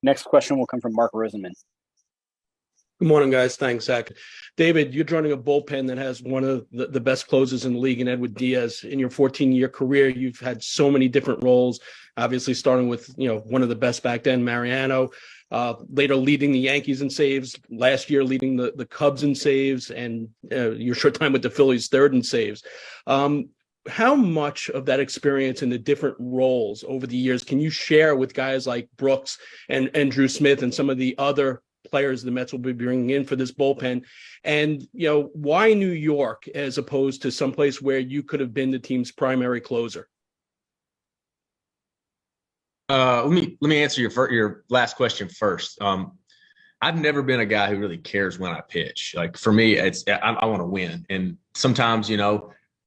Next question will come from Mark Rosenman. Good morning, guys. Thanks, Zach. David, you're joining a bullpen that has one of the best closers in the league in Edward Diaz. In your 14-year career, you've had so many different roles, obviously starting with, one of the best back then, Mariano, later leading the Yankees in saves, last year leading the Cubs in saves, and your short time with the Phillies, third in saves. How much of that experience in the different roles over the years can you share with guys like Brooks and Drew Smith and some of the other players the Mets will be bringing in for this bullpen? And, why New York as opposed to someplace where you could have been the team's primary closer? Let me answer your last question first. I've never been a guy who really cares when I pitch. Like, for me, I want to win. And sometimes,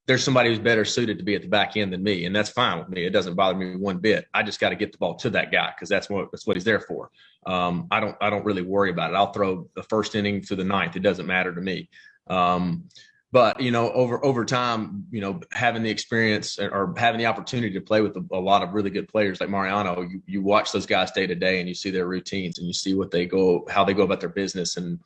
there's somebody who's better suited to be at the back end than me, and that's fine with me. It doesn't bother me one bit. I just got to get the ball to that guy because that's what he's there for. I don't really worry about it. I'll throw the first inning to the ninth. It doesn't matter to me. But over time, having the experience or having the opportunity to play with a lot of really good players like Mariano, you watch those guys day to day, and you see their routines, and you see how they go about their business, and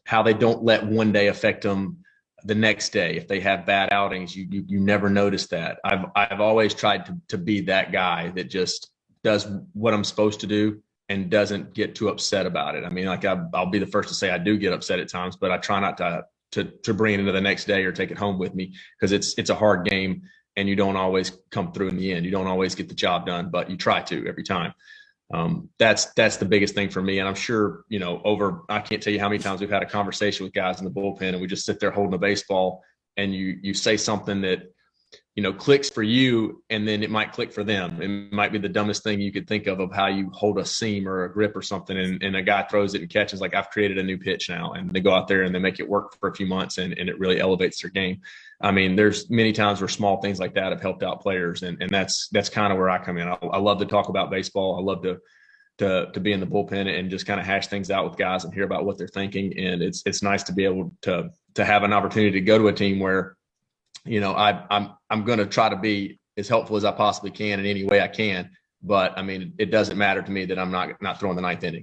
how they don't let one day affect them the next day. If they have bad outings, you never notice that. I've always tried to be that guy that just does what I'm supposed to do and doesn't get too upset about it. I mean, like, I'll be the first to say I do get upset at times, but I try not to bring it into the next day or take it home with me, because it's a hard game and you don't always come through in the end. You don't always get the job done, but you try to every time. That's the biggest thing for me. And I'm sure, I can't tell you how many times we've had a conversation with guys in the bullpen, and we just sit there holding a baseball, and you say something that, clicks for you, and then it might click for them. It might be the dumbest thing you could think of how you hold a seam or a grip or something, and a guy throws it and catches, like, I've created a new pitch now, and they go out there and they make it work for a few months, and it really elevates their game. I mean, there's many times where small things like that have helped out players, and that's kind of where I come in. I love to talk about baseball. I love to be in the bullpen and just kind of hash things out with guys and hear about what they're thinking. And it's nice to be able to have an opportunity to go to a team where, I'm going to try to be as helpful as I possibly can in any way I can. But I mean, it doesn't matter to me that I'm not throwing the ninth inning.